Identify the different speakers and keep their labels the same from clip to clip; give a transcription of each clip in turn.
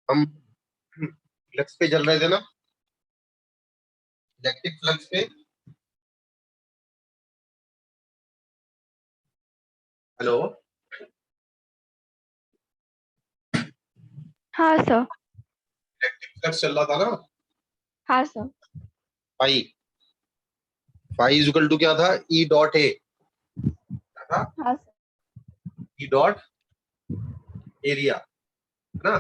Speaker 1: हम फ्लक्स पे चल रहे थे ना, इलेक्ट्रिक फ्लक्स पे। हेलो।
Speaker 2: हाँ सर।
Speaker 1: इलेक्ट्रिक फ्लक्स चल रहा था ना।
Speaker 2: हाँ sir.
Speaker 1: Phi phi equal to क्या था, ई डॉट ए। क्या था?
Speaker 2: हाँ सर।
Speaker 1: ई डॉट एरिया, है ना।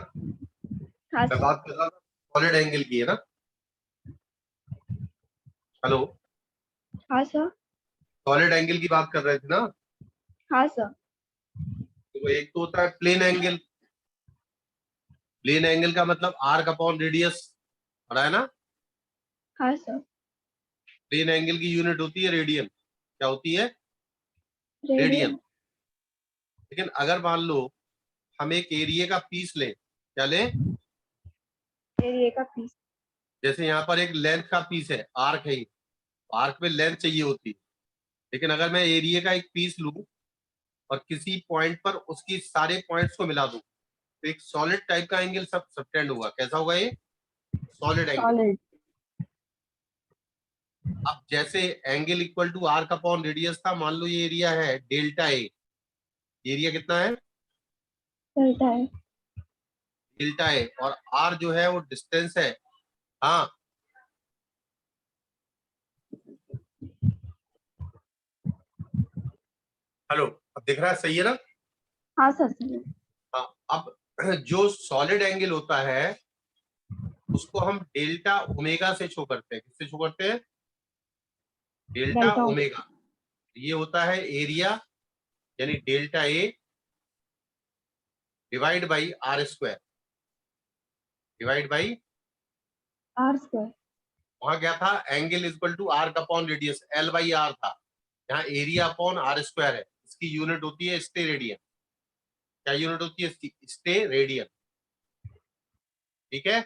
Speaker 2: हाँ
Speaker 1: मैं
Speaker 2: सर।
Speaker 1: बात कर रहा था सॉलिड एंगल की, है ना। हेलो।
Speaker 2: हाँ सर।
Speaker 1: सॉलिड एंगल की बात कर रहे थे ना।
Speaker 2: हाँ सर।
Speaker 1: तो एक तो होता है प्लेन एंगल। प्लेन एंगल का मतलब आर्क अपॉन रेडियस, पढ़ा है ना।
Speaker 2: हाँ सर।
Speaker 1: प्लेन एंगल की यूनिट होती है रेडियन। क्या होती है? रेडियन।
Speaker 2: रेडियन।
Speaker 1: लेकिन अगर मान लो हम एक एरिया का पीस लें, क्या लें?
Speaker 2: एरिया का पीस।
Speaker 1: जैसे यहाँ पर एक लेंथ का पीस है, आर्क है, आर्क में लेंथ चाहिए होती है। लेकिन अगर मैं एरिया का एक पीस लूं और किसी पॉइंट पर उसकी सारे पॉइंट्स को मिला दूं, तो एक सॉलिड टाइप का एंगल सब सबटेंड होगा। कैसा होगा ये? Solid angle.
Speaker 2: सॉलिड।
Speaker 1: अब जैसे angle equal to arc upon radius था, मान लो ये एरिया है डेल्टा ए। एरिया कितना है?
Speaker 2: चलता है।
Speaker 1: डेल्टा ए, और आर जो है वो डिस्टेंस है। हाँ। हेलो। अब दिख रहा है, सही है ना।
Speaker 2: हाँ सर सही है।
Speaker 1: हाँ। अब जो सॉलिड एंगल होता है उसको हम डेल्टा ओमेगा से शो करते हैं। किससे शो करते हैं? Delta
Speaker 2: delta.
Speaker 1: ओमेगा। ये होता है एरिया, यानी delta A divide by R square, divide by.
Speaker 2: R square.
Speaker 1: वहां क्या था? Angle equal to arc upon radius, L by R था। यहाँ एरिया अपॉन आर स्क्वायर है। इसकी यूनिट होती है स्टे रेडियन। क्या यूनिट होती है इसकी? Stay radian. ठीक है,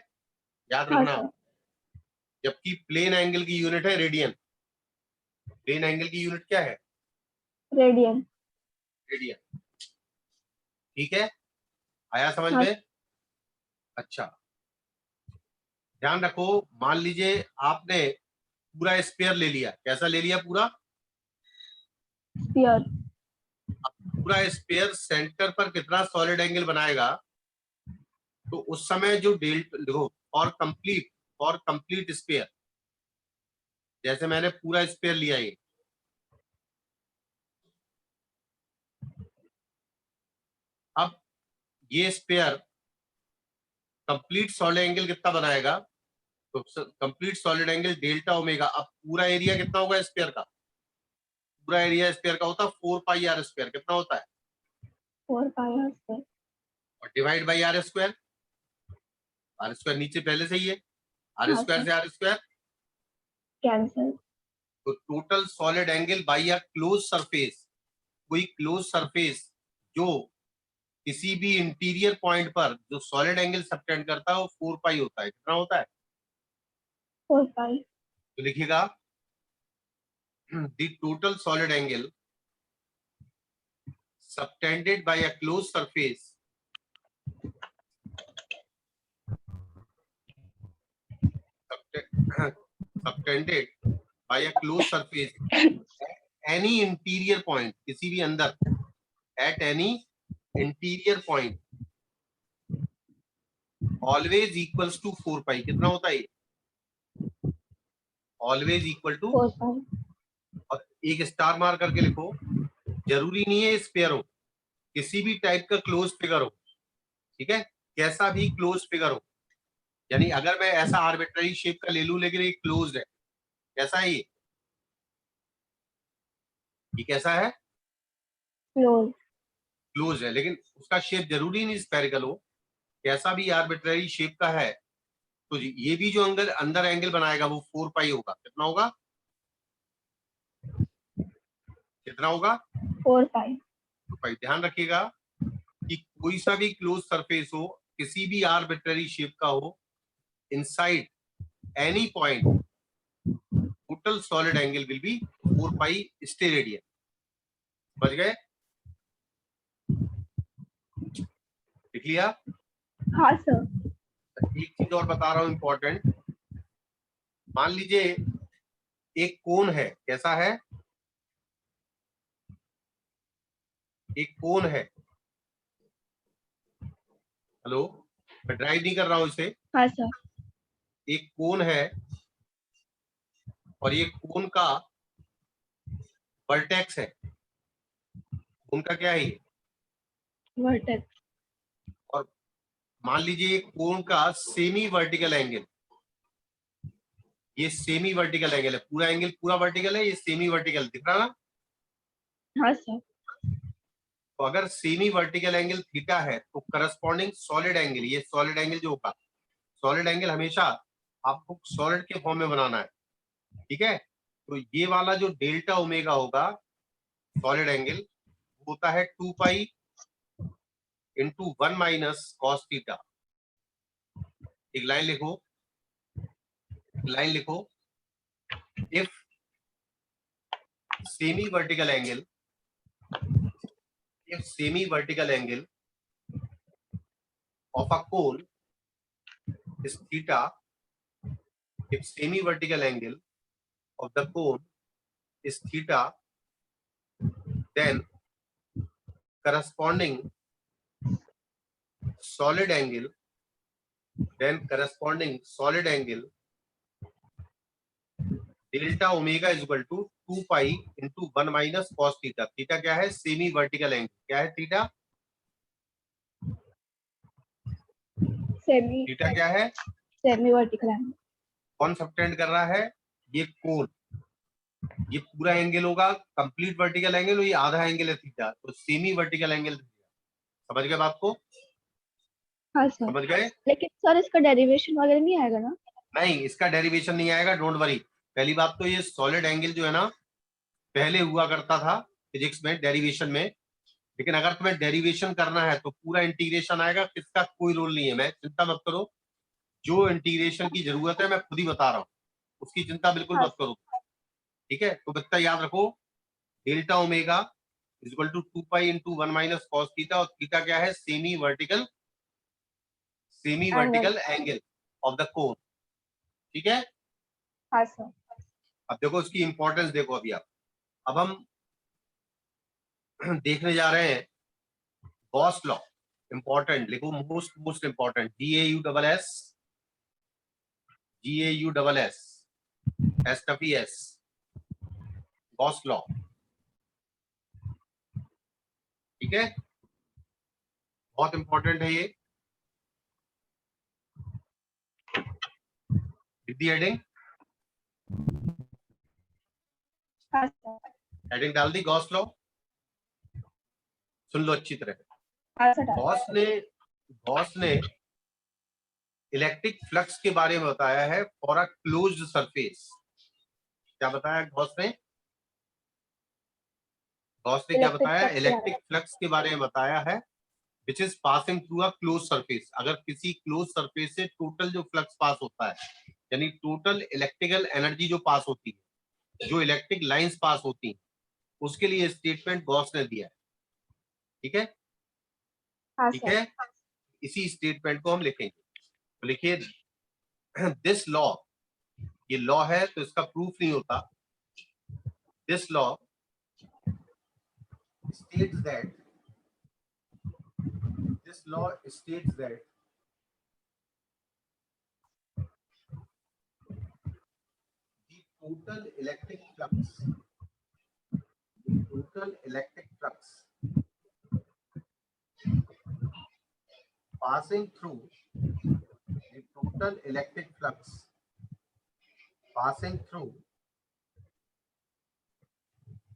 Speaker 1: याद
Speaker 2: हाँ
Speaker 1: रखना।
Speaker 2: सर।
Speaker 1: जबकि प्लेन एंगल की यूनिट है रेडियन। प्लेन एंगल की यूनिट क्या है?
Speaker 2: रेडियन।
Speaker 1: रेडियन। ठीक है, आया समझ
Speaker 2: हाँ।
Speaker 1: में? अच्छा, ध्यान रखो। मान लीजिए आपने पूरा स्पेयर ले लिया। कैसा ले लिया पूरा?
Speaker 2: स्फीयर।
Speaker 1: पूरा स्पेयर सेंटर पर कितना सॉलिड एंगल बनाएगा? तो उस समय जो डेल्टा देखो, फॉर कंप्लीट स्पेयर, जैसे मैंने पूरा स्पेयर लिया ये, अब ये स्पेयर कंप्लीट सॉलिड एंगल कितना बनाएगा? तो complete solid angle delta omega. अब पूरा एरिया कितना होगा स्पेयर का? पूरा एरिया स्पेयर का होता है 4 पाई आर स्क्वायर। कितना होता है?
Speaker 2: 4 पाई आर स्क्वायर।
Speaker 1: और divide by R square. R square नीचे पहले से ही है। आर
Speaker 2: हाँ
Speaker 1: स्क्वायर
Speaker 2: सर।
Speaker 1: से आर स्क्वायर।
Speaker 2: कैंसल।
Speaker 1: तो total solid angle by a close surface, कोई क्लोज सरफेस जो किसी भी इंटीरियर पॉइंट पर जो सॉलिड एंगल सबटेंड करता है वो 4 पाई होता है। कितना होता है?
Speaker 2: 4 पाई।
Speaker 1: तो लिखिएगा the total solid angle subtended by a closed surface, subtended by a closed surface at any interior point, किसी भी अंदर, at any interior point always equals to 4 पाई। कितना होता है? Always equal to.
Speaker 2: 4 पाई।
Speaker 1: और एक स्टार मार करके लिखो। जरूरी नहीं है स्पेयर हो, किसी भी टाइप का क्लोज फिगर हो। ठीक है, कैसा भी क्लोज फिगर हो। यानी अगर मैं ऐसा आर्बिट्ररी शेप का ले लूं लेकिन ये क्लोज्ड है, कैसा है ये कैसा है?
Speaker 2: क्लोज।
Speaker 1: क्लोज है, लेकिन उसका शेप जरूरी नहीं स्फेरिकल हो। कैसा भी आर्बिट्ररी शेप का है, तो ये भी जो अंदर अंदर एंगल बनाएगा वो 4 पाई होगा। कितना होगा? कितना होगा?
Speaker 2: 4 पाई।
Speaker 1: 4 पाई। ध्यान रखिएगा कि कोई सा भी क्लोज सरफेस हो, किसी भी आर्बिट्ररी शेप का हो, inside any point total solid angle will be 4 pi stay radian. समझ गए? लिख लिया?
Speaker 2: हाँ सर।
Speaker 1: एक चीज और बता रहा हूं इंपॉर्टेंट। मान लीजिए एक कोण है, कैसा है, एक कोण है, हेलो, मैं ड्राइव नहीं कर रहा हूं इसे,
Speaker 2: हाँ सर।
Speaker 1: एक कोण है और ये कोण का वर्टेक्स है, कोण का क्या है ये,
Speaker 2: वर्टेक्स।
Speaker 1: और मान लीजिए एक कोण का सेमी वर्टिकल एंगल, ये सेमी वर्टिकल एंगल है, पूरा एंगल पूरा वर्टिकल है, ये सेमी वर्टिकल दिख रहा ना।
Speaker 2: हाँ सर।
Speaker 1: तो अगर सेमी वर्टिकल एंगल थीटा है तो करस्पॉन्डिंग सॉलिड एंगल, ये सॉलिड एंगल जो होगा, सॉलिड एंगल हमेशा आपको सॉलिड के फॉर्म में बनाना है, ठीक है। तो ये वाला जो डेल्टा ओमेगा होगा सॉलिड एंगल, होता है 2 पाई इंटू 1 - cos थीटा। एक लाइन लिखो, एक लाइन लिखो, if semi vertical angle, if semi vertical angle of a cone is theta, if semi vertical angle of the cone is theta, then corresponding solid angle, delta omega is equal to 2 pi into 1 - cos theta। Theta क्या है, semi vertical angle, क्या है theta,
Speaker 2: semi
Speaker 1: theta क्या है,
Speaker 2: semi vertical angle.
Speaker 1: कौन subtend कर रहा है, ये कोण, ये पूरा एंगल होगा कंप्लीट वर्टिकल एंगल, ये आधा एंगल है थीटा, तो सेमी वर्टिकल एंगल। समझ गए बात को,
Speaker 2: हाँ सर।
Speaker 1: समझ गए।
Speaker 2: लेकिन सर इसका डेरिवेशन वगैरह नहीं आएगा ना?
Speaker 1: नहीं, इसका डेरिवेशन नहीं आएगा, डोंट वरी। पहली बात तो ये सॉलिड एंगल जो है ना, पहले हुआ करता था फिजिक्स में डेरिवेशन में, लेकिन अगर तुम्हें डेरिवेशन करना है तो पूरा इंटीग्रेशन आएगा, किसका कोई रोल नहीं है, मैं चिंता मत करो, जो इंटीग्रेशन की जरूरत है मैं खुद ही बता रहा हूँ, उसकी चिंता बिल्कुल
Speaker 2: हाँ
Speaker 1: मत करो, ठीक है। तो बच्चा याद रखो, delta omega is equal to 2 pi into 1 - cos theta, और थीटा क्या है, semi vertical
Speaker 2: angle.
Speaker 1: Angle of the cone, ठीक है।
Speaker 2: हाँ सर।
Speaker 1: अब देखो इसकी इंपॉर्टेंस देखो, अभी आप, अब हम देखने जा रहे हैं गॉस लॉ, इंपॉर्टेंट लिखो, most most important, GAUSS Gauss law, ठीक है, बहुत इंपॉर्टेंट है ये। विद द हेडिंग,
Speaker 2: हाँ सर।
Speaker 1: हेडिंग डाल दी, गॉस लॉ, सुन लो अच्छी तरह।
Speaker 2: हाँ सर।
Speaker 1: गॉस ने इलेक्ट्रिक फ्लक्स के बारे में बताया है फॉर अ क्लोज्ड सरफेस। क्या बताया गॉस ने, क्या
Speaker 2: इलेक्ट्रिक
Speaker 1: बताया,
Speaker 2: फ्लक्स के बारे
Speaker 1: इलेक्ट्रिक
Speaker 2: में।
Speaker 1: फ्लक्स के बारे में बताया है, which is passing through a close surface. अगर किसी क्लोज सरफेस से टोटल जो फ्लक्स पास होता है, यानी टोटल इलेक्ट्रिकल एनर्जी जो पास होती है, जो इलेक्ट्रिक लाइंस पास होती हैं, उसके लिए स्टेटमेंट गॉस ने दिया है, ठीक है,
Speaker 2: हाँ
Speaker 1: ठीक
Speaker 2: सर।
Speaker 1: है। इसी स्टेटमेंट को हम लिखेंगे, तो लिखिए दिस लॉ, ये लॉ है तो इसका प्रूफ नहीं होता, this law states that this law states that the total electric flux, passing through the total electric flux passing through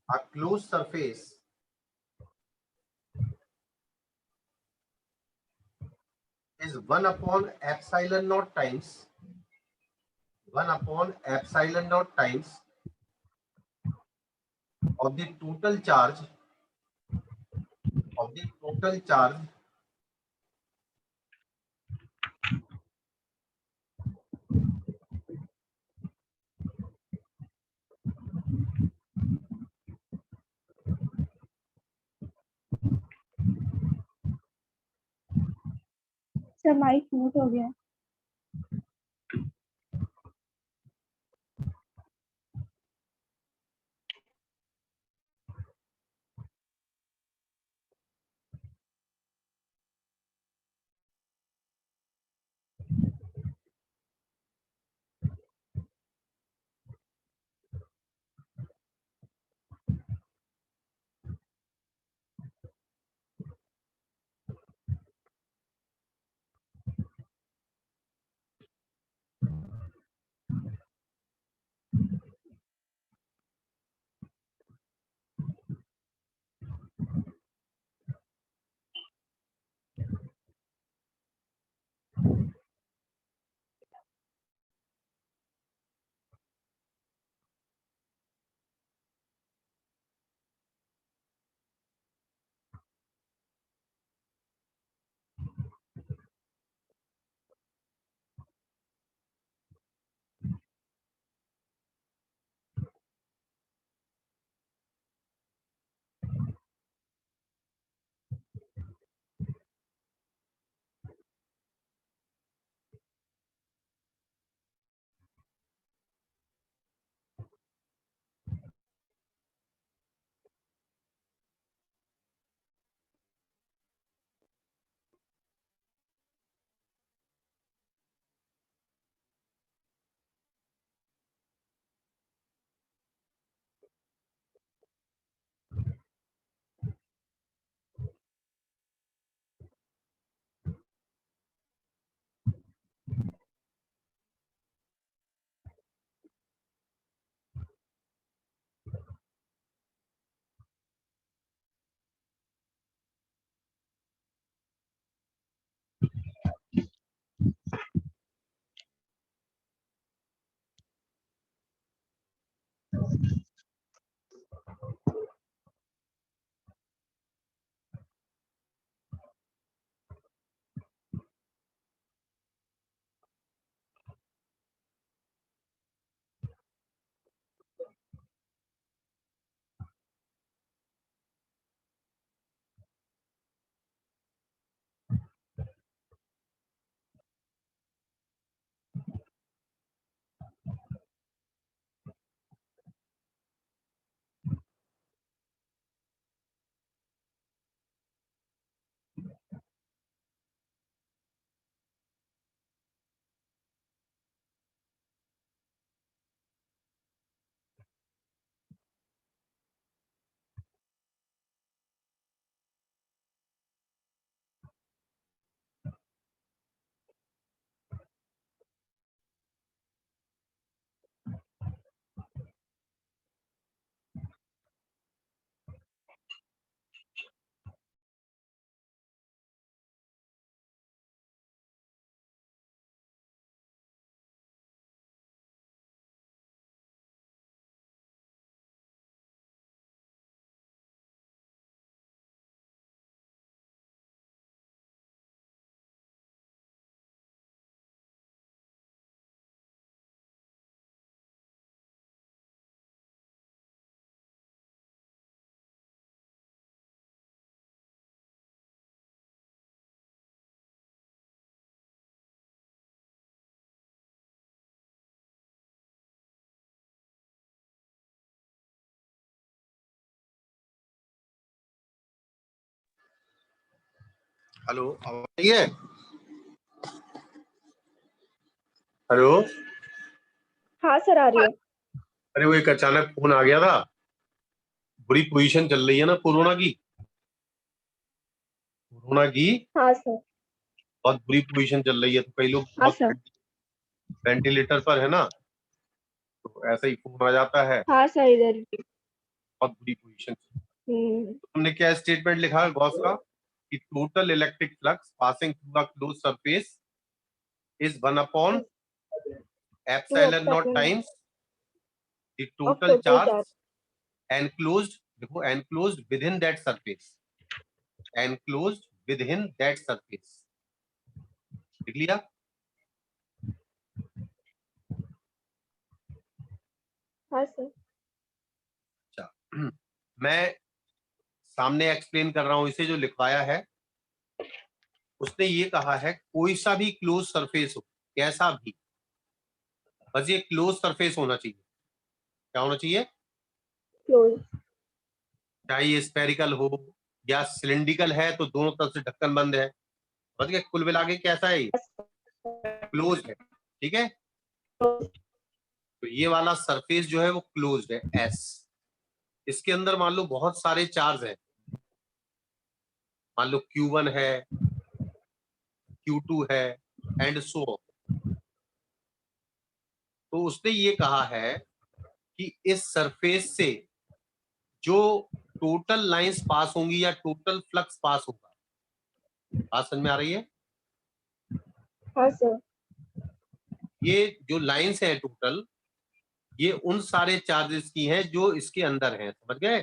Speaker 1: a closed surface is 1 upon epsilon naught times 1 upon epsilon naught times of the total charge
Speaker 2: sir mike mute हो गया।
Speaker 1: Hello, आवाज है? Hello,
Speaker 2: हाँ sir आ रही है।
Speaker 1: अरे वो एक अचानक फोन आ गया था। बुरी पोजीशन चल रही है ना कोरोना की। कोरोना की
Speaker 2: हाँ सर।
Speaker 1: बहुत बुरी पोजीशन चल रही है, तो कई लोग
Speaker 2: हाँ
Speaker 1: बहुत
Speaker 2: सर।
Speaker 1: वेंटिलेटर पर है ना, तो ऐसा ही फोन आ जाता है।
Speaker 2: हाँ सर इधर भी।
Speaker 1: बहुत बुरी पोजीशन।
Speaker 2: हम्म।
Speaker 1: तो हमने क्या स्टेटमेंट लिखा है गॉस का कि total electric flux passing through a close surface is 1 upon
Speaker 2: two
Speaker 1: epsilon not
Speaker 2: upon
Speaker 1: times the
Speaker 2: of
Speaker 1: total
Speaker 2: total
Speaker 1: charge
Speaker 2: charge.
Speaker 1: Enclosed, देखो enclosed within that surface, enclosed within that surface. लिख लिया?
Speaker 2: हाँ sir.
Speaker 1: अच्छा, मैं सामने explain कर रहा हूं, इसे जो लिखवाया है उसने ये कहा है कोई सा भी क्लोज सरफेस हो, कैसा भी, बस ये क्लोज सरफेस होना चाहिए। क्या होना चाहिए?
Speaker 2: क्लोज।
Speaker 1: चाहे ये स्पेरिकल हो या सिलिंड्रिकल है तो दोनों तरफ से ढक्कन बंद है, बस ये कुल मिला के कैसा है, क्लोज है। ठीक है, तो ये वाला सरफेस जो है वो क्लोज्ड है एस। इसके अंदर मान लो बहुत सारे चार्ज है, मान लो Q1 है, Q2 है एंड सो। तो उसने ये कहा है कि इस सरफेस से जो टोटल लाइंस पास होंगी या टोटल फ्लक्स पास होगा, बात समझ में आ रही है?
Speaker 2: हाँ सर।
Speaker 1: ये जो लाइंस है टोटल, ये उन सारे चार्जेस की हैं जो इसके अंदर हैं, समझ गए?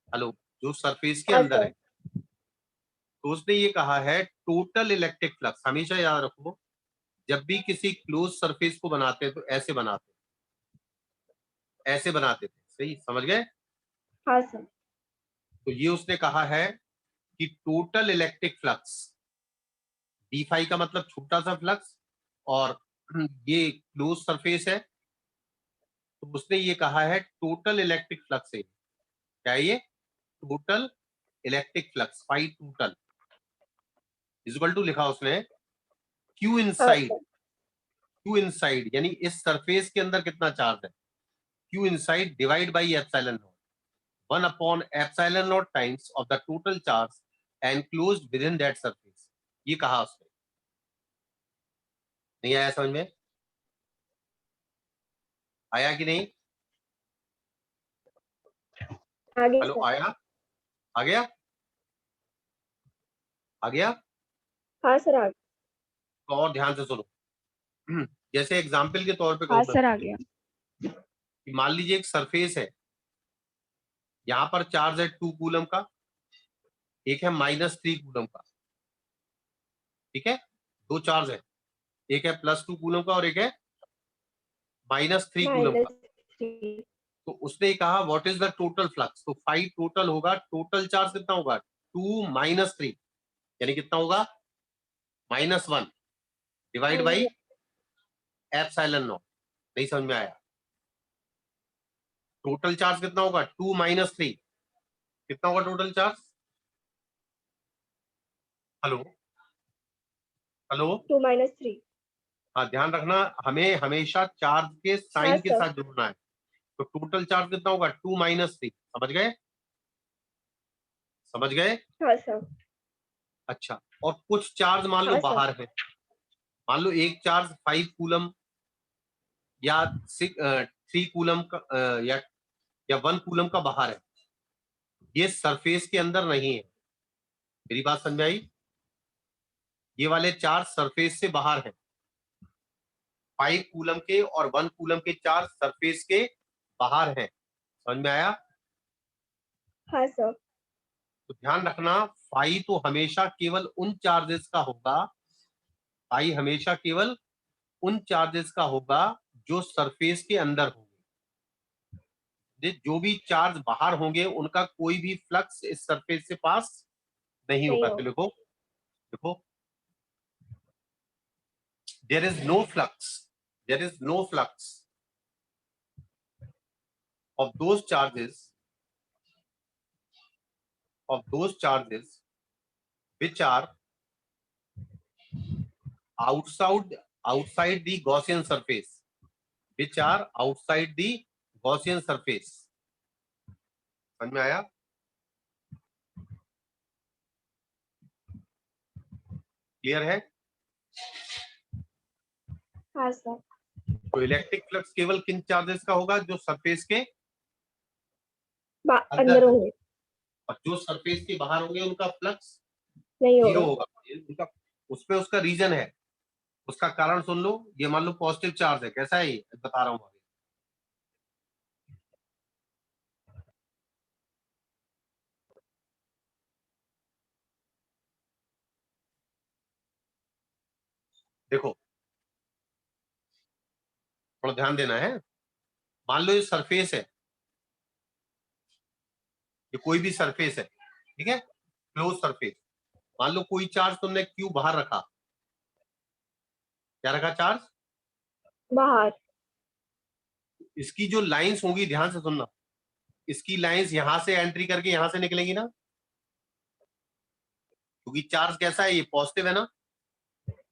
Speaker 1: हेलो, जो सरफेस के
Speaker 2: हाँ
Speaker 1: अंदर
Speaker 2: सर।
Speaker 1: है। तो उसने ये कहा है टोटल इलेक्ट्रिक फ्लक्स, हमेशा याद रखो जब भी किसी क्लोज सरफेस को बनाते हैं तो ऐसे बनाते हैं, ऐसे बनाते थे, सही समझ गए?
Speaker 2: हाँ सर।
Speaker 1: तो ये उसने कहा है कि total electric flux, D phi का मतलब छोटा सा फ्लक्स, और ये क्लोज सरफेस है, तो उसने ये कहा है टोटल इलेक्ट्रिक फ्लक्स है। क्या है ये? Total electric flux, phi total equal to लिखा उसने क्यू
Speaker 2: हाँ
Speaker 1: इनसाइड,
Speaker 2: सर।
Speaker 1: क्यू इनसाइड यानी इस सरफेस के अंदर कितना चार्ज है, Q inside divide by epsilon not, 1 upon epsilon not times of the total charge enclosed within that surface. ये कहा उसने। नहीं आया समझ में? आया कि नहीं?
Speaker 2: आगे
Speaker 1: हेलो,
Speaker 2: सर।
Speaker 1: आया? आ गया? आ गया?
Speaker 2: हाँ सर आगे।
Speaker 1: तो और ध्यान से सुनो। जैसे एग्जाम्पल के तौर पे
Speaker 2: हाँ
Speaker 1: कहूँ मैं
Speaker 2: सर आ
Speaker 1: तुमसे
Speaker 2: गया।
Speaker 1: कि मान लीजिए एक सरफेस है, यहाँ पर चार्ज है 2 कूलम का, एक है -3 कूलम का। ठीक है, दो चार्ज है, एक है +2 कूलम का और एक है -3 कूलम का।
Speaker 2: -3।
Speaker 1: तो उसने कहा what is the total flux, तो 5 टोटल होगा, टोटल चार्ज कितना होगा, 2 - 3 यानी कितना होगा, -1 डिवाइड
Speaker 2: हाँ
Speaker 1: बाई
Speaker 2: जी।
Speaker 1: Epsilon not. नहीं समझ में आया? टोटल चार्ज कितना होगा, 2 - 3, कितना होगा टोटल चार्ज? Hello, hello.
Speaker 2: 2 - 3।
Speaker 1: हाँ, ध्यान रखना, हमें हमेशा चार्ज के
Speaker 2: हाँ
Speaker 1: साइन के
Speaker 2: सर।
Speaker 1: साथ जुड़ना है। तो टोटल चार्ज कितना होगा, 2 - 3, समझ गए? समझ गए?
Speaker 2: हाँ सर।
Speaker 1: अच्छा, और कुछ चार्ज मान लो
Speaker 2: हाँ सर।
Speaker 1: बाहर है, मान लो एक चार्ज 5 कूलम या 3 कूलम का या 1 कूलम का बाहर है, ये सरफेस के अंदर नहीं है। मेरी बात समझ में आई? ये वाले चार्ज सरफेस से बाहर है, 5 कूलम के और 1 कूलम के चार्ज सरफेस के बाहर हैं। समझ में आया?
Speaker 2: हाँ सर।
Speaker 1: तो ध्यान रखना, फाई तो हमेशा केवल उन चार्जेस का होगा, फाई हमेशा केवल उन चार्जेस का होगा जो सरफेस के अंदर होंगे। जो भी चार्ज बाहर होंगे उनका कोई भी फ्लक्स इस सरफेस से पास नहीं
Speaker 2: नहीं
Speaker 1: होगा।
Speaker 2: हो।
Speaker 1: तो देखो, देखो, there is no flux, there is no flux of those charges, of those charges which are outside the Gaussian surface, which are outside the Gaussian surface. समझ में आया? क्लियर है?
Speaker 2: हाँ सर।
Speaker 1: तो इलेक्ट्रिक फ्लक्स केवल किन चार्जेस का होगा? जो सरफेस के
Speaker 2: अंदर होंगे,
Speaker 1: और जो सरफेस के बाहर होंगे उनका फ्लक्स
Speaker 2: नहीं
Speaker 1: जीरो
Speaker 2: होगा।
Speaker 1: होगा। उनका उसपे उसका रीजन है, उसका कारण सुन लो। ये मान लो पॉजिटिव चार्ज है, कैसा है ये बता रहा हूं। देखो थोड़ा ध्यान देना है। मान लो ये सरफेस है, ये कोई भी सरफेस है, ठीक है, क्लोज सरफेस। मान लो कोई चार्ज तुमने क्यू बाहर रखा, क्या रखा चार्ज?
Speaker 2: बाहर।
Speaker 1: इसकी जो लाइंस होंगी, ध्यान से सुनना, इसकी लाइंस यहां से एंट्री करके यहां से निकलेंगी ना, क्योंकि चार्ज कैसा है, ये पॉजिटिव है ना।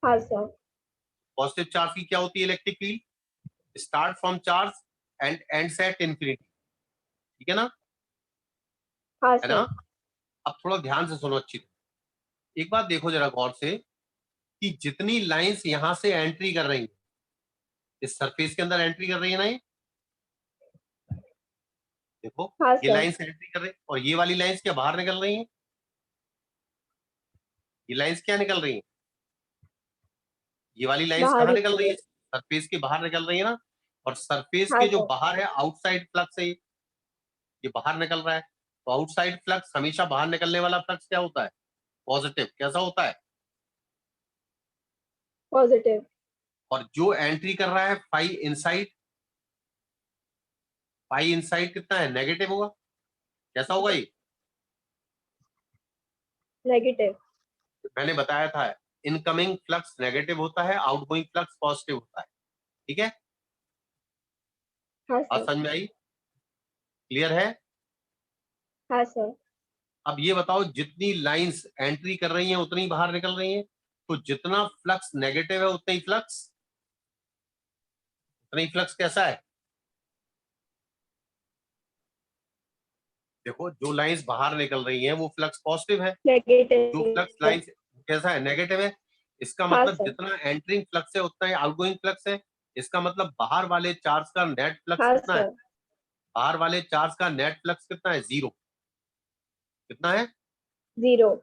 Speaker 2: हाँ सर।
Speaker 1: पॉजिटिव चार्ज की क्या होती है electric field? Start from charge and ends at infinity, ठीक है ना?
Speaker 2: हाँ
Speaker 1: है ना?
Speaker 2: सर।
Speaker 1: अब थोड़ा ध्यान से सुनो अच्छी तरह। एक बात देखो जरा गौर से, कि जितनी लाइंस यहां से एंट्री कर रही हैं, इस सरफेस के अंदर एंट्री कर रही है ना, ये देखो,
Speaker 2: हाँ
Speaker 1: ये
Speaker 2: सर।
Speaker 1: लाइंस एंट्री कर रही है, और ये वाली लाइंस क्या बाहर निकल रही हैं? ये लाइंस क्या निकल रही हैं? ये वाली लाइंस
Speaker 2: बाहर
Speaker 1: कहाँ निकल
Speaker 2: निकल
Speaker 1: रही है?
Speaker 2: गए।
Speaker 1: सरफेस के बाहर निकल रही है ना। और सरफेस
Speaker 2: हाँ
Speaker 1: के जो
Speaker 2: सर।
Speaker 1: बाहर है, आउटसाइड फ्लक्स है, ये बाहर निकल रहा है। तो आउटसाइड फ्लक्स हमेशा बाहर निकलने वाला फ्लक्स क्या होता है? पॉजिटिव। कैसा होता है?
Speaker 2: पॉजिटिव।
Speaker 1: और जो एंट्री कर रहा है फाई इनसाइड कितना है? नेगेटिव होगा। कैसा होगा ये?
Speaker 2: नेगेटिव।
Speaker 1: मैंने बताया था, इनकमिंग फ्लक्स नेगेटिव होता है, आउटगोइंग फ्लक्स पॉजिटिव होता है, ठीक है?
Speaker 2: हाँ
Speaker 1: बात
Speaker 2: सर।
Speaker 1: समझ में आई? क्लियर है?
Speaker 2: हाँ सर।
Speaker 1: अब ये बताओ, जितनी लाइंस एंट्री कर रही हैं उतनी बाहर निकल रही हैं, तो जितना फ्लक्स नेगेटिव है उतना ही फ्लक्स कैसा है? देखो, जो लाइंस बाहर निकल रही हैं वो फ्लक्स पॉजिटिव है, जो फ्लक्स
Speaker 2: नेगेटिव।
Speaker 1: लाइंस कैसा है? नेगेटिव है। इसका
Speaker 2: हाँ
Speaker 1: मतलब
Speaker 2: सर।
Speaker 1: जितना एंट्रिंग फ्लक्स है उतना ही आउटगोइंग फ्लक्स है। इसका मतलब बाहर वाले चार्ज का नेट फ्लक्स
Speaker 2: हाँ
Speaker 1: कितना है?
Speaker 2: सर।
Speaker 1: बाहर वाले चार्ज का नेट फ्लक्स कितना है? जीरो। कितना है?
Speaker 2: जीरो।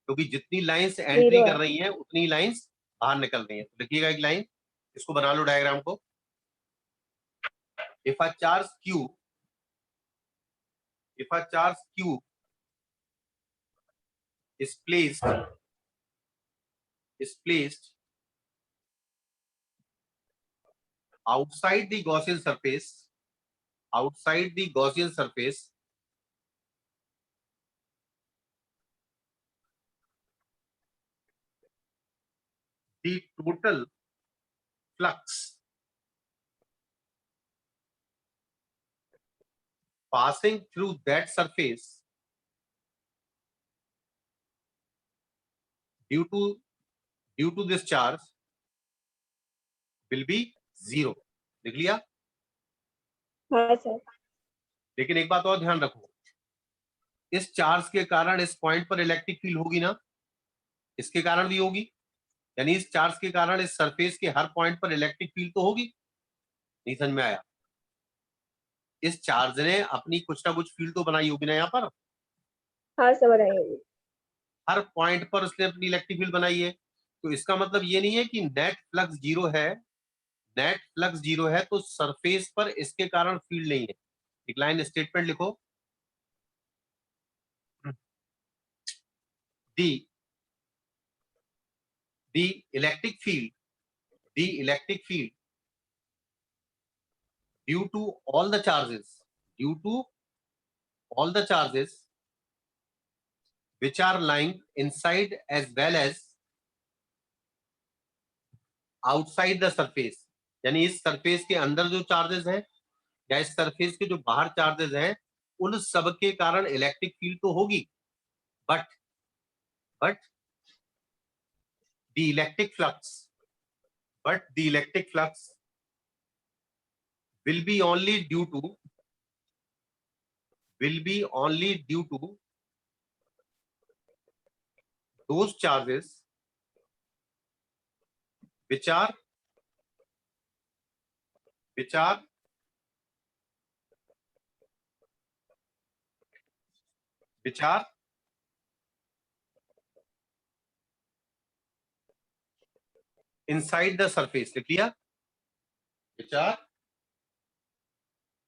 Speaker 1: क्योंकि जितनी लाइंस एंट्री
Speaker 2: जीरो
Speaker 1: कर
Speaker 2: है।
Speaker 1: रही हैं उतनी लाइंस बाहर निकल रही हैं। तो देखिएगा एक लाइन, इसको बना लो डायग्राम को। if a charge q if a charge q is placed outside the Gaussian surface, the total flux passing through that surface due to this charge will be zero। देख लिया?
Speaker 2: हाँ सर।
Speaker 1: लेकिन एक बात और ध्यान रखो, इस चार्ज के कारण इस पॉइंट पर इलेक्ट्रिक फील्ड होगी ना, इसके कारण भी होगी। यानी इस चार्ज के कारण इस सरफेस के हर पॉइंट पर इलेक्ट्रिक फील्ड तो होगी। नहीं समझ में आया? इस चार्ज ने अपनी कुछ ना कुछ फील्ड तो बनाई होगी ना यहाँ पर।
Speaker 2: हाँ सर, बनाएंगे।
Speaker 1: हर पॉइंट पर उसने अपनी इलेक्ट्रिक फील्ड बनाई है। तो इसका मतलब ये नहीं है कि नेट फ्लक्स जीरो है। नेट फ्लक्स जीरो है तो सरफेस पर इसके कारण फील्ड नहीं है। एक लाइन स्टेटमेंट लिखो, दी the electric field due to all the charges which are lying inside as well as outside the surface, यानी इस सरफेस के अंदर जो चार्जेस हैं या इस सरफेस के जो बाहर चार्जेस हैं, उन सब के कारण इलेक्ट्रिक फील्ड तो होगी। But but the electric flux will be only due to those charges which are inside the surface. लिख लिया? which are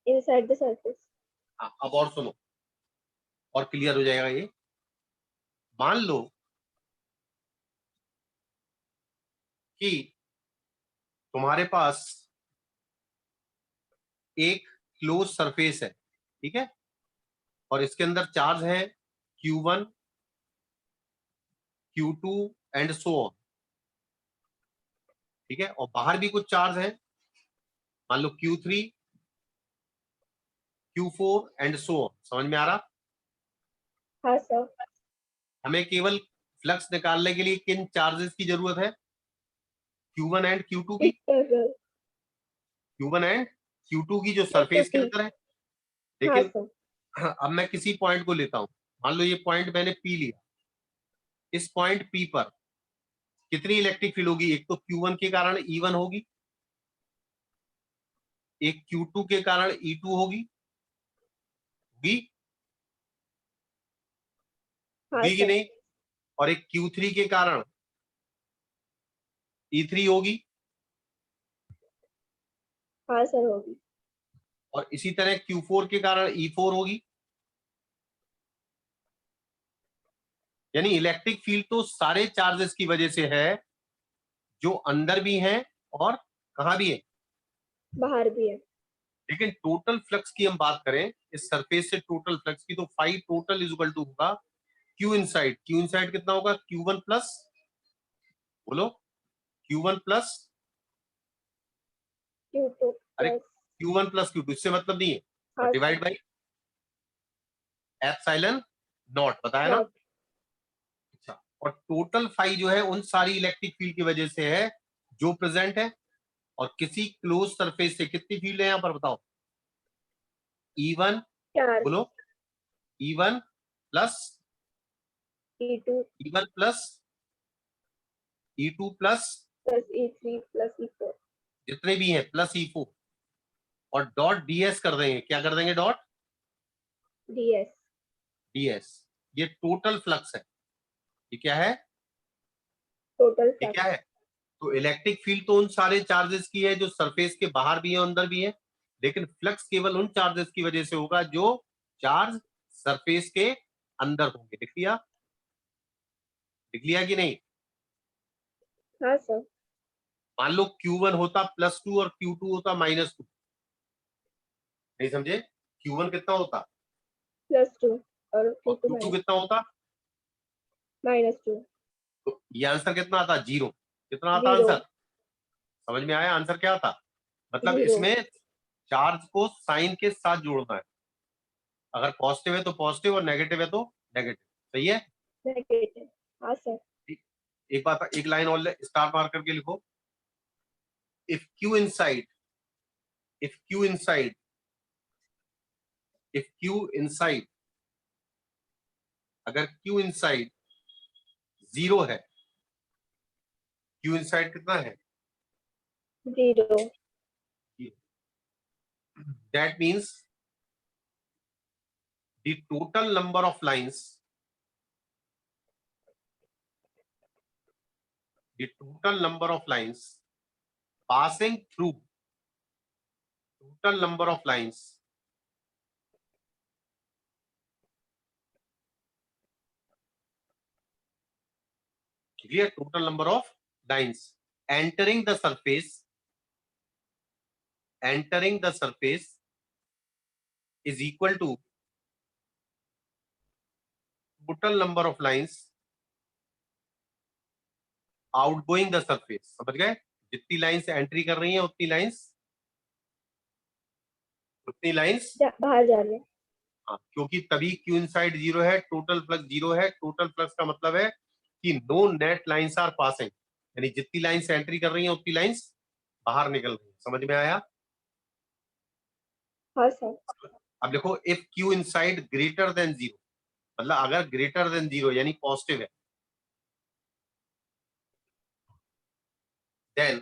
Speaker 2: inside the surface.
Speaker 1: अब और सुनो, और क्लियर हो जाएगा ये। मान लो कि तुम्हारे पास एक क्लोज सरफेस है, ठीक है, और इसके अंदर चार्ज है Q1, Q2 and so on, ठीक है, और बाहर भी कुछ चार्ज है, मान लो Q3, Q4 and so on. समझ में आ रहा?
Speaker 2: हाँ सर।
Speaker 1: हमें केवल फ्लक्स निकालने के लिए किन चार्जेस की जरूरत है? Q1 एंड Q2 की। Q1 एंड Q2 की जो सरफेस के अंदर है।
Speaker 2: हाँ
Speaker 1: लेकिन
Speaker 2: सर।
Speaker 1: अब मैं किसी पॉइंट को लेता हूं, मान लो ये पॉइंट मैंने P लिया, इस पॉइंट P पर कितनी इलेक्ट्रिक फील्ड होगी? एक तो Q1 के कारण E1 होगी, एक Q2 के कारण E2 होगी,
Speaker 2: हाँ
Speaker 1: कि
Speaker 2: सर।
Speaker 1: नहीं, और एक Q3 के कारण E3 होगी,
Speaker 2: हाँ सर होगी।
Speaker 1: और इसी तरह Q4 के कारण E4 होगी। यानी इलेक्ट्रिक फील्ड तो सारे चार्जेस की वजह से है, जो अंदर भी हैं और कहां भी है,
Speaker 2: बाहर भी है।
Speaker 1: लेकिन टोटल फ्लक्स की हम बात करें इस सरफेस से टोटल फ्लक्स की, तो phi total is equal to होगा Q इनसाइड। Q इनसाइड कितना होगा? Q1 प्लस, बोलो, Q1 प्लस,
Speaker 2: Q2
Speaker 1: अरे
Speaker 2: प्लस।
Speaker 1: Q1 प्लस Q2, इससे मतलब नहीं है,
Speaker 2: हाँ
Speaker 1: डिवाइड बाई एप्सिलॉन नॉट, बताया ना?
Speaker 2: नॉट।
Speaker 1: अच्छा, और टोटल फाई जो है उन सारी इलेक्ट्रिक फील्ड की वजह से है जो प्रेजेंट है, और किसी क्लोज सरफेस से कितनी फील्ड है यहां पर बताओ? E1,
Speaker 2: चार।
Speaker 1: बोलो, E1 plus,
Speaker 2: E2
Speaker 1: E1 plus, E2 plus,
Speaker 2: plus E3 plus E4।
Speaker 1: जितने भी हैं प्लस E4, और डॉट DS कर देंगे। क्या कर देंगे? Dot
Speaker 2: DS।
Speaker 1: DS। ये टोटल फ्लक्स है। ये क्या है?
Speaker 2: टोटल
Speaker 1: ये क्या
Speaker 2: फ्लक्स।
Speaker 1: है? तो इलेक्ट्रिक फील्ड तो उन सारे चार्जेस की है जो सरफेस के बाहर भी है अंदर भी है, लेकिन फ्लक्स केवल उन चार्जेस की वजह से होगा जो चार्ज सरफेस के अंदर होंगे। लिख लिया? लिख लिया कि नहीं?
Speaker 2: हाँ सर।
Speaker 1: मान लो Q1 होता +2 और Q2 होता -2, नहीं समझे? Q1 कितना होता
Speaker 2: +2 और
Speaker 1: और
Speaker 2: Q2
Speaker 1: Q2 कितना होता?
Speaker 2: -2।
Speaker 1: तो ये आंसर कितना आता? 0। कितना आता
Speaker 2: 0।
Speaker 1: आंसर? समझ में आया आंसर क्या आता? मतलब
Speaker 2: 0।
Speaker 1: इसमें चार्ज को साइन के साथ जोड़ना है, अगर पॉजिटिव है तो पॉजिटिव और नेगेटिव है तो नेगेटिव। सही है?
Speaker 2: नेगेटिव। हाँ सर।
Speaker 1: एक बात, एक लाइन और स्टार मार करके लिखो। If Q inside, if Q inside, if Q inside, अगर Q इनसाइड 0 है, Q इनसाइड कितना है?
Speaker 2: 0।
Speaker 1: That means the total number of lines, the total number of lines passing through, total number of lines clear, total number of lines entering the surface, entering the surface is equal to total number of lines outgoing the surface। समझ गए? जितनी lines entry कर रही हैं उतनी lines
Speaker 2: बाहर जा रहे हैं।
Speaker 1: हाँ, क्योंकि तभी Q इनसाइड 0 है, टोटल फ्लक्स 0 है। टोटल फ्लक्स का मतलब है कि no net lines are passing, यानी जितनी लाइंस एंट्री कर रही हैं उतनी लाइंस बाहर निकल रही हैं। समझ में आया?
Speaker 2: हाँ सर।
Speaker 1: अब देखो, if Q inside greater than zero, मतलब अगर ग्रेटर देन जीरो यानी पॉजिटिव है, then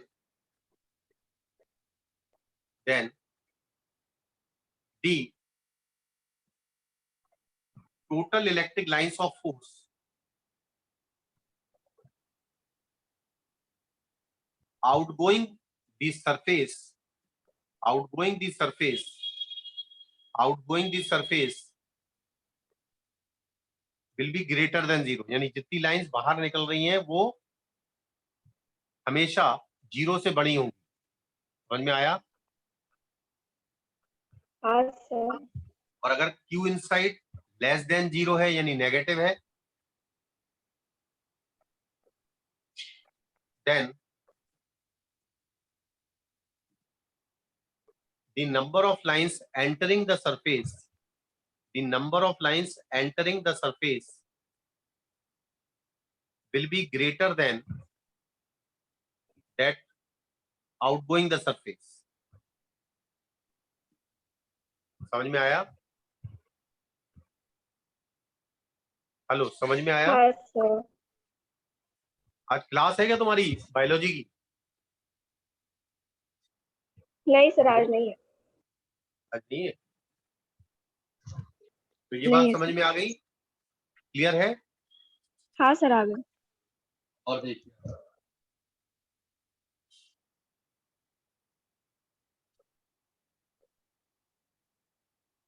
Speaker 1: the total electric lines of force outgoing the surface outgoing the surface will be greater than zero, यानी जितनी लाइंस बाहर निकल रही हैं वो हमेशा जीरो से बड़ी होंगी। समझ में आया?
Speaker 2: हाँ सर।
Speaker 1: और अगर Q inside less than zero है यानी नेगेटिव है, then the number of lines entering the surface will be greater than that outgoing the surface। समझ में आया? हेलो, समझ में आया?
Speaker 2: हाँ सर।
Speaker 1: आज क्लास है क्या तुम्हारी बायोलॉजी की?
Speaker 2: नहीं सर, आज नहीं है।
Speaker 1: आज नहीं है? तो ये
Speaker 2: नहीं
Speaker 1: बात
Speaker 2: है
Speaker 1: समझ
Speaker 2: सर।
Speaker 1: में आ गई? क्लियर है?
Speaker 2: हाँ सर, आ गए।
Speaker 1: और देखिए,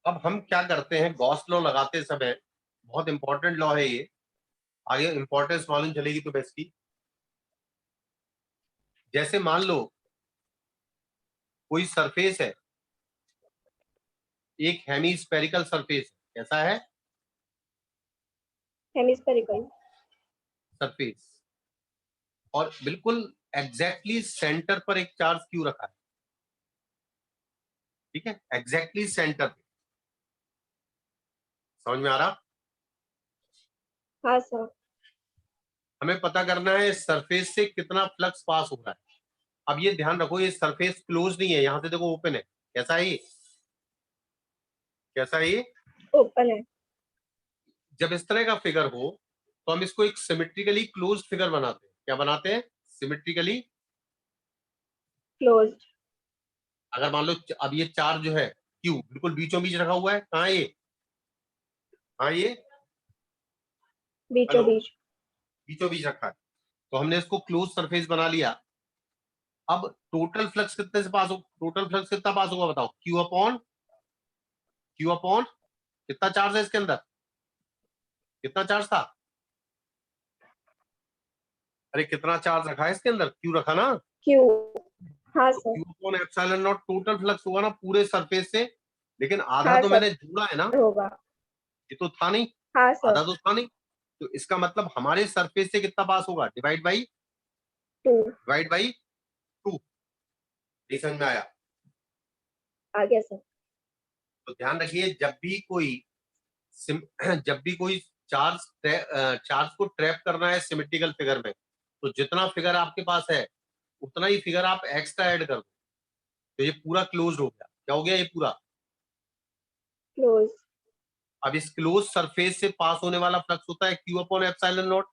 Speaker 1: अब हम क्या करते हैं, गॉस लॉ लगाते समय, बहुत इंपॉर्टेंट लॉ है ये, आगे इंपॉर्टेंस मालूम चलेगी तो बेस्ट की। जैसे मान लो कोई सरफेस है, एक हेमीस्फेरिकल सरफेस, कैसा है
Speaker 2: हेमिस्फेरिकल।
Speaker 1: सरफेस, और बिल्कुल एग्जैक्टली सेंटर पर एक चार्ज क्यू रखा है, ठीक है, एग्जैक्टली सेंटर पे। समझ में आ रहा?
Speaker 2: हाँ सर।
Speaker 1: हमें पता करना है सरफेस से कितना फ्लक्स पास हो रहा है। अब ये ध्यान रखो, ये सरफेस क्लोज नहीं है, यहां से देखो ओपन है। कैसा है ये? कैसा है ये?
Speaker 2: ओपन है।
Speaker 1: जब इस तरह का फिगर हो तो हम इसको एक सिमेट्रिकली क्लोज्ड फिगर बनाते हैं। क्या बनाते हैं? सिमेट्रिकली।
Speaker 2: क्लोज्ड।
Speaker 1: अगर मान लो अब ये चार्ज जो है क्यू बिल्कुल बीचों बीच रखा हुआ है, कहाँ है ये? हाँ, ये
Speaker 2: बीचों
Speaker 1: हेलो,
Speaker 2: बीच।
Speaker 1: बीचों बीच रखा है, तो हमने इसको क्लोज सरफेस बना लिया। अब टोटल फ्लक्स कितने से पास हो, टोटल फ्लक्स कितना पास होगा बताओ? क्यू अपॉन कितना चार्ज है इसके अंदर? कितना चार्ज था? अरे कितना चार्ज रखा है इसके अंदर? क्यू रखा ना?
Speaker 2: क्यू। हाँ
Speaker 1: तो
Speaker 2: sir.
Speaker 1: Q upon epsilon not total flux होगा ना पूरे सरफेस से, लेकिन आधा
Speaker 2: हाँ
Speaker 1: तो
Speaker 2: सर,
Speaker 1: मैंने जोड़ा है ना,
Speaker 2: होगा।
Speaker 1: ये तो था नहीं,
Speaker 2: हाँ सर।
Speaker 1: आधा तो था नहीं। तो इसका मतलब हमारे सरफेस से कितना पास होगा?
Speaker 2: टू।
Speaker 1: Divide by two. नहीं समझ में आया?
Speaker 2: आ गया सर।
Speaker 1: तो ध्यान रखिए, जब भी कोई चार्ज को ट्रैप करना है सिमेट्रिकल फिगर में, तो जितना फिगर आपके पास है उतना ही फिगर आप एक्स्ट्रा ऐड कर दो, तो ये पूरा क्लोज हो गया। क्या हो गया? ये पूरा।
Speaker 2: क्लोज।
Speaker 1: अब इस क्लोज सरफेस से पास होने वाला फ्लक्स होता है Q upon epsilon not.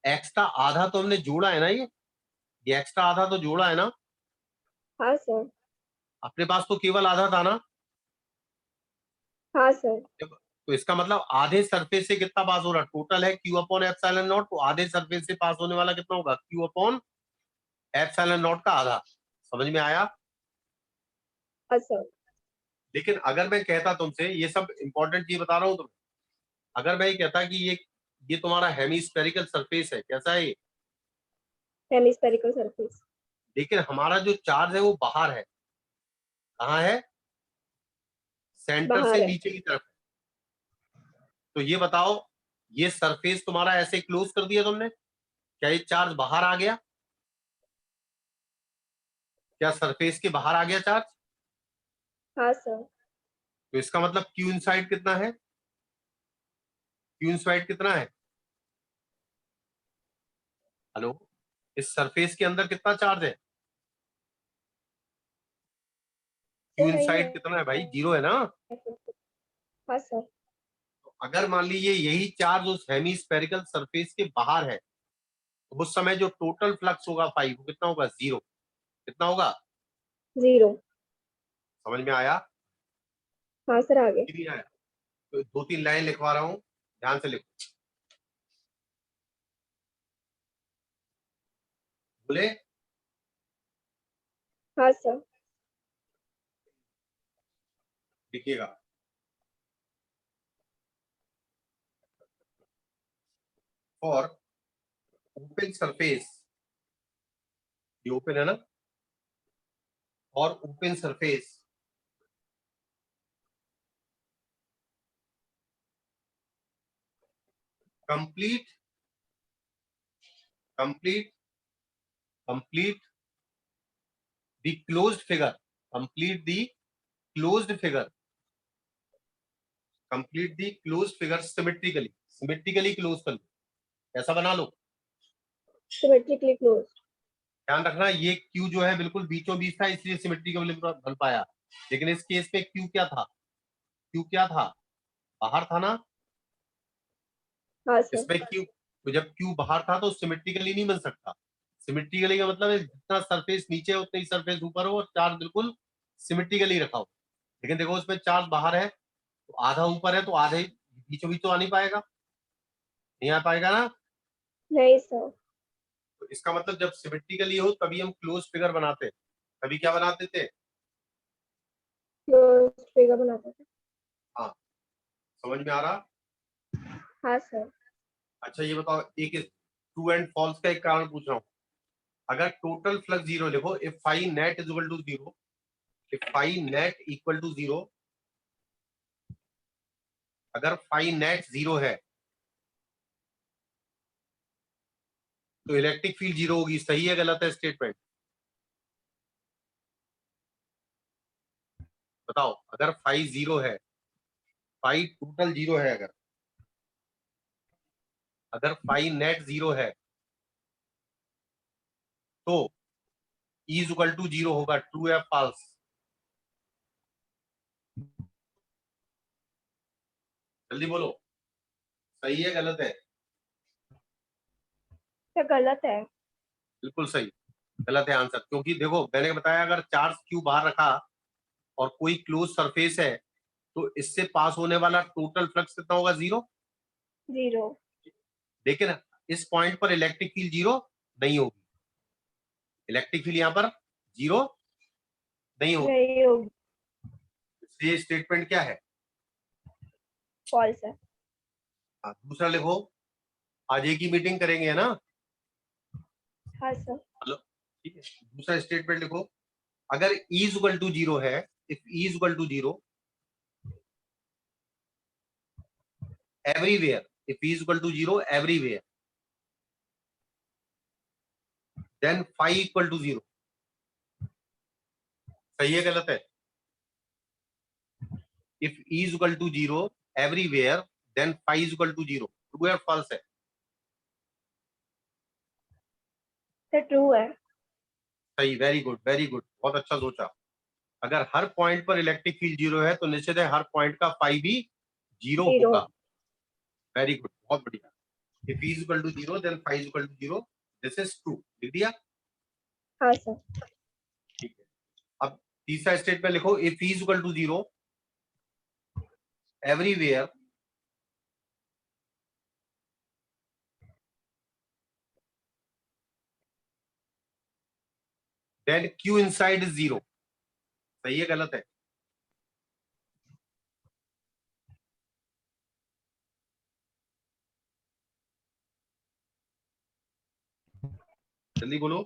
Speaker 1: Extra आधा तो हमने जोड़ा है ना, ये एक्स्ट्रा आधा तो जोड़ा है ना,
Speaker 2: हाँ सर।
Speaker 1: अपने पास तो केवल आधा था ना।
Speaker 2: हाँ सर।
Speaker 1: तो इसका मतलब आधे सरफेस से कितना पास हो रहा? टोटल है क्यू अपॉन एप्सिलॉन नॉट, तो आधे सरफेस से पास होने वाला कितना होगा? क्यू अपॉन एप्सिलॉन नॉट का आधा। समझ में आया?
Speaker 2: हाँ सर।
Speaker 1: लेकिन अगर मैं कहता तुमसे, ये सब इंपॉर्टेंट चीज बता रहा हूं तुम्हें, अगर मैं ये कहता कि ये तुम्हारा हेमीस्फेरिकल सरफेस है, कैसा है ये,
Speaker 2: हेमिस्फेरिकल सरफेस।
Speaker 1: लेकिन हमारा जो चार्ज है वो बाहर है। कहाँ है? सेंटर से
Speaker 2: बाहर है।
Speaker 1: नीचे की तरफ है। तो ये बताओ, ये सरफेस तुम्हारा ऐसे क्लोज कर दिया तुमने, क्या ये चार्ज बाहर आ गया? क्या सरफेस के बाहर आ गया चार्ज?
Speaker 2: हाँ सर।
Speaker 1: तो इसका मतलब क्यू इनसाइड कितना है? क्यू इनसाइड कितना है? हेलो, इस सरफेस के अंदर कितना चार्ज है? क्यू
Speaker 2: सर नहीं
Speaker 1: इनसाइड
Speaker 2: है।
Speaker 1: कितना है भाई? 0 है ना?
Speaker 2: हाँ सर।
Speaker 1: तो अगर मान लीजिए यही चार्ज उस हेमी सरफेस के बाहर है, तो उस समय जो टोटल फ्लक्स होगा 5, वो कितना होगा? 0। कितना होगा?
Speaker 2: 0।
Speaker 1: समझ में आया
Speaker 2: हाँ सर, आगे।
Speaker 1: कि नहीं आया? तो 2-3 लाइन लिखवा रहा हूँ, ध्यान से लिखो। बोले?
Speaker 2: हाँ सर।
Speaker 1: लिखिएगा। फॉर ओपन सरफेस, ये ओपन है ना, और open surface complete complete complete the closed figure, complete the closed figure, complete the closed figure symmetrically, symmetrically close कर लो, ऐसा बना लो।
Speaker 2: Symmetrically close.
Speaker 1: ध्यान रखना, ये क्यू जो है बिल्कुल बीचों बीच था, इसलिए सिमेट्रिकली बन पाया। लेकिन इस केस में क्यू क्या था? क्यू क्या था? बाहर था ना?
Speaker 2: हाँ सर।
Speaker 1: इसमें क्यू, तो जब क्यू बाहर था तो सिमेट्रिकली नहीं बन सकता। सिमेट्रिकली का मतलब है जितना सरफेस नीचे है उतना ही सरफेस ऊपर हो और चार्ज बिल्कुल सिमेट्रिकली रखा हो। लेकिन देखो उसमें चार्ज बाहर है, तो आधा ऊपर है, तो आधे बीचों बीच तो आ नहीं पाएगा, नहीं आ पाएगा ना।
Speaker 2: नहीं सर।
Speaker 1: तो इसका मतलब जब सिमेट्रिकली हो तभी हम क्लोज फिगर बनाते हैं। तभी क्या बनाते थे?
Speaker 2: क्लोज फिगर बनाते थे।
Speaker 1: हाँ, समझ में आ रहा?
Speaker 2: हाँ सर।
Speaker 1: अच्छा ये बताओ, एक ट्रू एंड फॉल्स का एक कारण पूछ रहा हूँ। अगर टोटल फ्लक्स 0 लिखो, if phi net is equal to 0, if phi net equal to 0, अगर फाई नेट 0 है तो इलेक्ट्रिक फील्ड 0 होगी। सही है गलत है स्टेटमेंट? बताओ, अगर फाई 0 है, फाई टोटल 0 है, अगर अगर फाई नेट 0 है तो E इज इक्वल टू 0 होगा। ट्रू या फॉल्स? जल्दी बोलो, सही है गलत है?
Speaker 2: सर गलत है।
Speaker 1: बिल्कुल सही, गलत है आंसर। क्योंकि देखो मैंने बताया, अगर चार्ज क्यू बाहर रखा और कोई क्लोज सरफेस है तो इससे पास होने वाला टोटल फ्लक्स कितना होगा? 0।
Speaker 2: 0।
Speaker 1: लेकिन इस पॉइंट पर इलेक्ट्रिक फील्ड 0 नहीं होगी। इलेक्ट्रिक फील्ड यहाँ पर 0 नहीं होगी।
Speaker 2: नहीं होगी।
Speaker 1: ये स्टेटमेंट क्या है?
Speaker 2: फॉल्स है।
Speaker 1: हाँ, दूसरा लिखो। आज एक ही मीटिंग करेंगे, है ना?
Speaker 2: हाँ सर।
Speaker 1: हेलो, ठीक है। दूसरा स्टेटमेंट लिखो। अगर E इज इक्वल टू 0 है, if E is equal to 0 everywhere, if E is equal to 0 everywhere, then phi equal to 0। सही है गलत है? If E is equal to 0 everywhere, then phi is equal to 0। True या false है?
Speaker 2: Sir true है।
Speaker 1: सही, very good very good, बहुत अच्छा सोचा। अगर हर पॉइंट पर इलेक्ट्रिक फील्ड 0 है तो निश्चित है हर पॉइंट का फाई भी 0
Speaker 2: 0।
Speaker 1: होगा। वेरी गुड, बहुत बढ़िया। If E is equal to 0 then phi is equal to 0, this is true. लिख दिया?
Speaker 2: हाँ सर।
Speaker 1: ठीक है। अब तीसरा स्टेटमेंट लिखो। If E is equal to 0 everywhere, then Q inside is 0। सही है गलत है? जल्दी बोलो।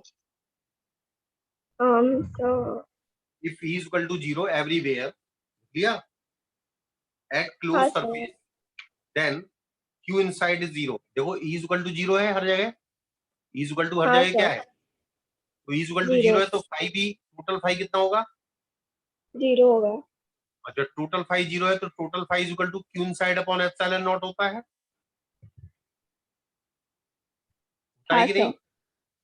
Speaker 2: Sir.
Speaker 1: If E is equal to 0 everywhere, clear, at close
Speaker 2: हाँ sir.
Speaker 1: Surface, then Q inside is 0। देखो E इज इक्वल टू 0 है हर जगह, E इज इक्वल टू हर
Speaker 2: हाँ
Speaker 1: जगह क्या
Speaker 2: सर।
Speaker 1: है? तो E इज इक्वल टू 0
Speaker 2: 0।
Speaker 1: है तो फाई भी, टोटल फाई कितना होगा?
Speaker 2: 0 होगा।
Speaker 1: और जब टोटल फाई 0 है तो total phi is equal to Q inside upon epsilon naught होता है। होता है
Speaker 2: हाँ
Speaker 1: कि
Speaker 2: सर।
Speaker 1: नहीं?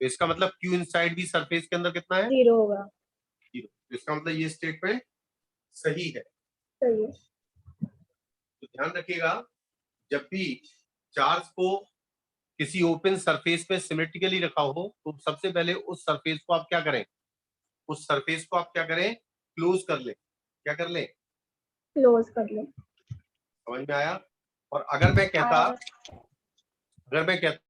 Speaker 1: तो इसका मतलब Q इनसाइड भी सरफेस के अंदर कितना है?
Speaker 2: 0 होगा।
Speaker 1: 0। तो इसका मतलब ये स्टेटमेंट सही है।
Speaker 2: सही है।
Speaker 1: तो ध्यान रखिएगा, जब भी चार्ज को किसी ओपन सरफेस पे सिमेट्रिकली रखा हो तो सबसे पहले उस सरफेस को आप क्या करें, उस सरफेस को आप क्या करें, क्लोज कर लें। क्या कर लें?
Speaker 2: क्लोज कर लो।
Speaker 1: समझ में आया? और अगर मैं कहता,
Speaker 2: आया।
Speaker 1: अगर मैं कहता